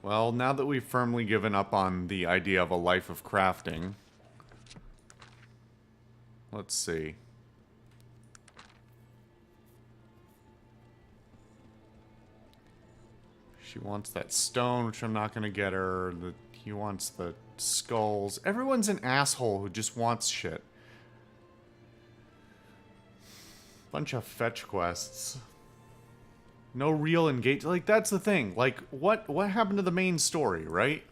Well, now that we've firmly given up on the idea of a life of crafting, let's see. She wants that stone, which I'm not going to get her. He wants the skulls. Everyone's an asshole who just wants shit. Bunch of fetch quests. No real engage. Like, that's the thing. Like, what happened to the main story, right?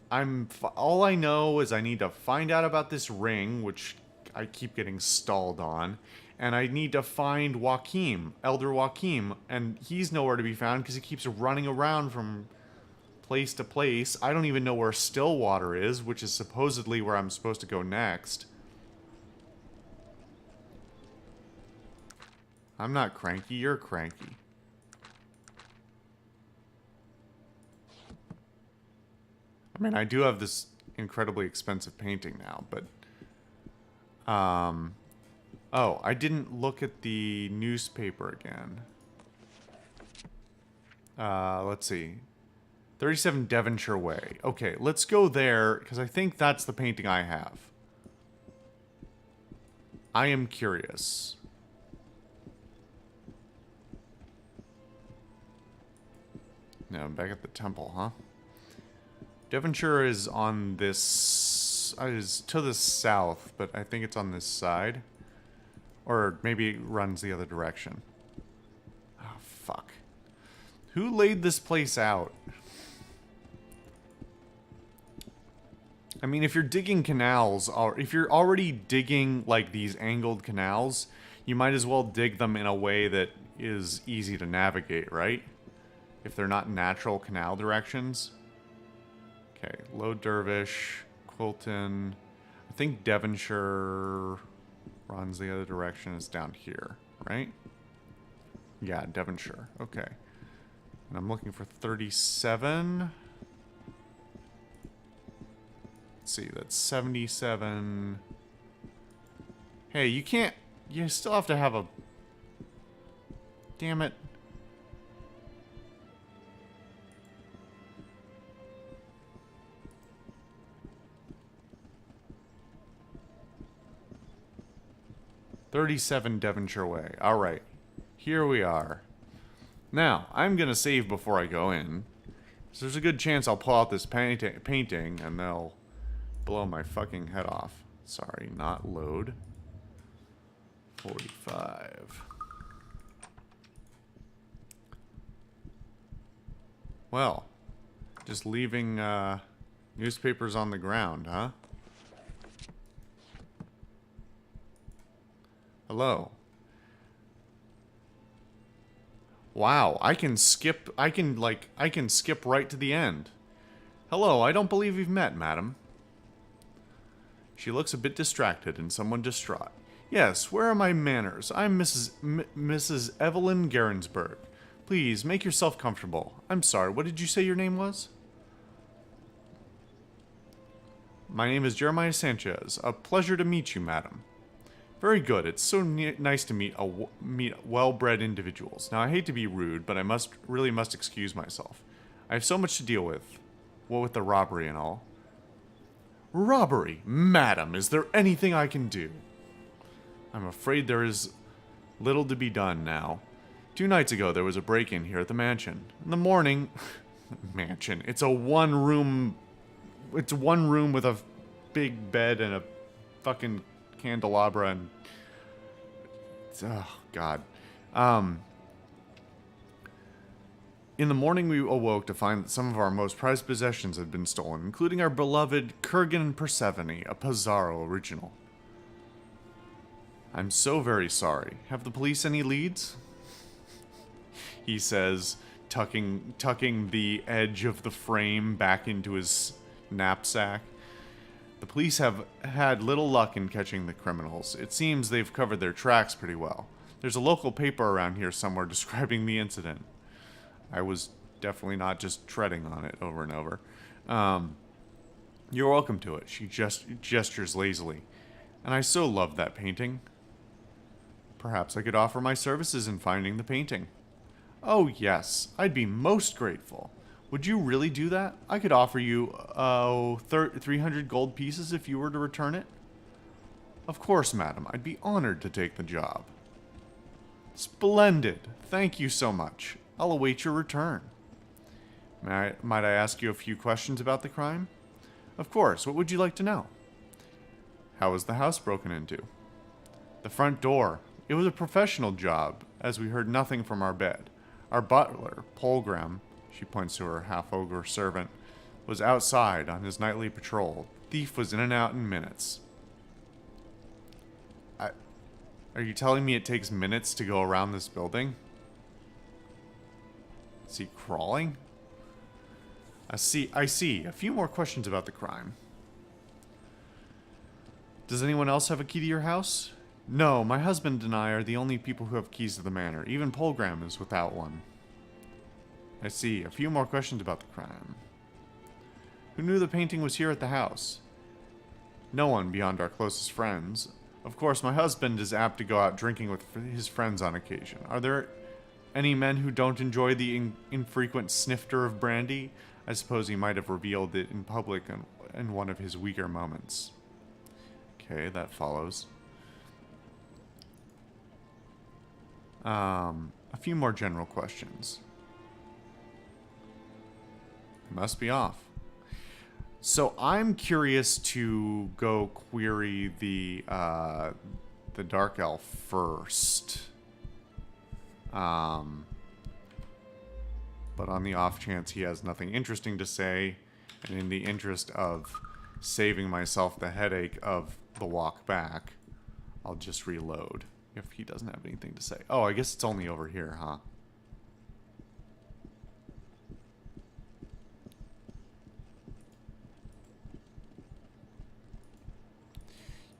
All I know is I need to find out about this ring, which I keep getting stalled on. And I need to find Joachim, Elder Joachim, and he's nowhere to be found because he keeps running around from place to place. I don't even know where Stillwater is, which is supposedly where I'm supposed to go next. I'm not cranky, you're cranky. I mean, I do have this incredibly expensive painting now, but... Oh, I didn't look at the newspaper again. Let's see. 37 Devonshire Way. Okay, let's go there, because I think that's the painting I have. I am curious. No, back at the temple, huh? Devonshire is on this... is to the south, but I think it's on this side. Or maybe it runs the other direction. Oh, fuck. Who laid this place out? I mean, if you're digging canals, or if you're already digging, like, these angled canals, you might as well dig them in a way that is easy to navigate, right? If they're not natural canal directions. Okay, Low Dervish, Quilton. I think Devonshire runs the other direction. Is down here, right? Yeah, Devonshire. Okay. And I'm looking for 37. Let's see, that's 77. Hey, you can't... You still have to have a... Damn it. "37 Devonshire Way." Alright. Here we are. Now, I'm gonna save before I go in. So there's a good chance I'll pull out this painting and they'll blow my fucking head off. Sorry, not load. 45. Well, just leaving newspapers on the ground, huh? Hello. Wow, I can skip right to the end. Hello, I don't believe we've met, madam. She looks a bit distracted and somewhat distraught. Yes, where are my manners? I'm Mrs. Evelyn Garensburg. Please, make yourself comfortable. I'm sorry, what did you say your name was? My name is Jeremiah Sanchez. A pleasure to meet you, madam. Very good. It's so nice to meet well-bred individuals. Now, I hate to be rude, but I really must excuse myself. I have so much to deal with. What with the robbery and all. Robbery? Madam, is there anything I can do? I'm afraid there is little to be done now. 2 nights ago, there was a break-in here at the mansion. In the morning... mansion. It's a one-room... It's one room with a big bed and a fucking... candelabra and oh god. In the morning we awoke to find that some of our most prized possessions had been stolen, including our beloved Kurgan and Persephone, a Pizarro original. I'm so very sorry. Have the police any leads? He says, tucking the edge of the frame back into his knapsack. The police have had little luck in catching the criminals. It seems they've covered their tracks pretty well. There's a local paper around here somewhere describing the incident. I was definitely not just treading on it over and over. You're welcome to it. She just gestures lazily. And I so love that painting. Perhaps I could offer my services in finding the painting. Oh yes, I'd be most grateful. Would you really do that? I could offer you 300 gold pieces if you were to return it. Of course, madam. I'd be honored to take the job. Splendid. Thank you so much. I'll await your return. Might I ask you a few questions about the crime? Of course. What would you like to know? How was the house broken into? The front door. It was a professional job, as we heard nothing from our bed. Our butler, Polgram, she points to her half-ogre servant, was outside on his nightly patrol. Thief was in and out in minutes. Are you telling me it takes minutes to go around this building? Is he crawling? I see. A few more questions about the crime. Does anyone else have a key to your house? No, my husband and I are the only people who have keys to the manor. Even Polgram is without one. I see. A few more questions about the crime. Who knew the painting was here at the house? No one beyond our closest friends. Of course, my husband is apt to go out drinking with his friends on occasion. Are there any men who don't enjoy the infrequent snifter of brandy? I suppose he might have revealed it in public in one of his weaker moments. Okay, that follows. A few more general questions. I must be off. So I'm curious to go query the Dark Elf first. But on the off chance he has nothing interesting to say, and in the interest of saving myself the headache of the walk back, I'll just reload if he doesn't have anything to say. Oh, I guess it's only over here, huh?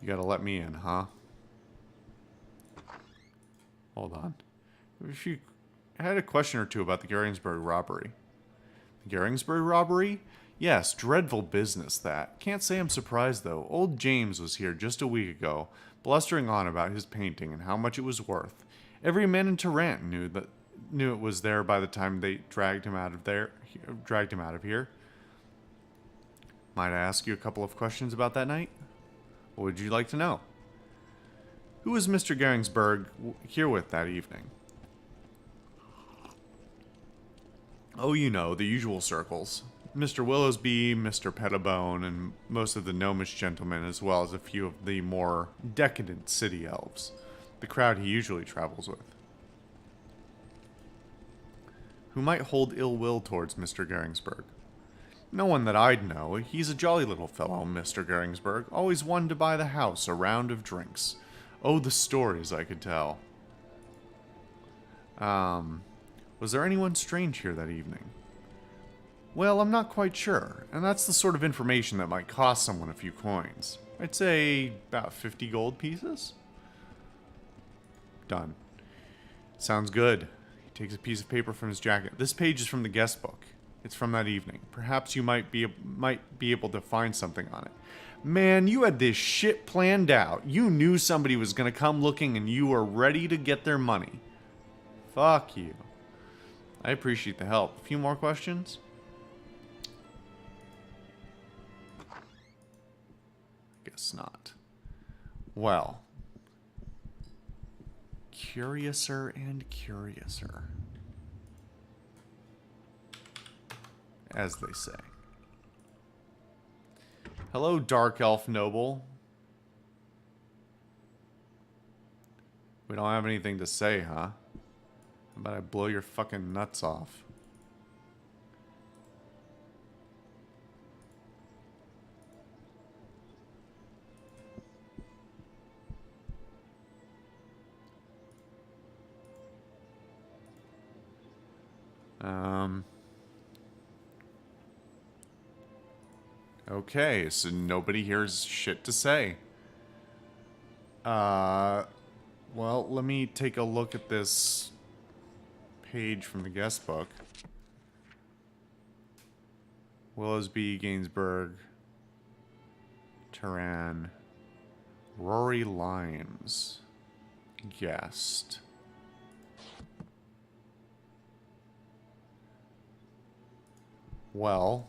You gotta let me in, huh? Hold on. If you had a question or two about the Garingsburg robbery. The Garingsburg robbery? Yes, dreadful business that. Can't say I'm surprised though. Old James was here just a week ago, blustering on about his painting and how much it was worth. Every man in Tarrant knew it was there by the time they dragged him out of here. Might I ask you a couple of questions about that night? What would you like to know? Who was Mr. Garingsburg here with that evening? Oh, you know, the usual circles. Mr. Willowsby, Mr. Pettibone, and most of the gnomish gentlemen, as well as a few of the more decadent city elves. The crowd he usually travels with. Who might hold ill will towards Mr. Garingsburg? No one that I'd know. He's a jolly little fellow, Mr. Garingsburg. Always one to buy the house a round of drinks. Oh, the stories I could tell. Was there anyone strange here that evening? Well, I'm not quite sure, and that's the sort of information that might cost someone a few coins. I'd say about 50 gold pieces. Done. Sounds good. He takes a piece of paper from his jacket. This page is from the guest book. It's from that evening. Perhaps you might be able to find something on it. Man, you had this shit planned out. You knew somebody was going to come looking and you were ready to get their money. Fuck you. I appreciate the help. A few more questions? Guess not. Well. Curiouser and curiouser. As they say. Hello, Dark Elf Noble. We don't have anything to say, huh? How about I blow your fucking nuts off? Okay, so nobody here has shit to say. Well, let me take a look at this page from the guest book. Willowsby, Gainsbourg, Turan, Rory Limes, guest. Well,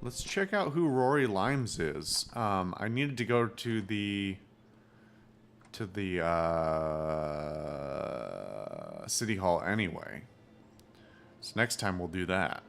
let's check out who Rory Limes is. I needed to go to the city hall anyway. So next time we'll do that.